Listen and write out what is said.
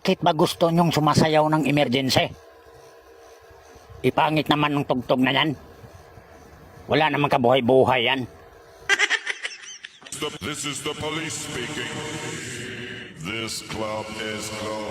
Bakit ba gusto nyong sumasayaw ng emergency? Ipangit naman ng tugtog na yan. Wala namang kabuhay-buhay yan. This is the police speaking. This club is closed.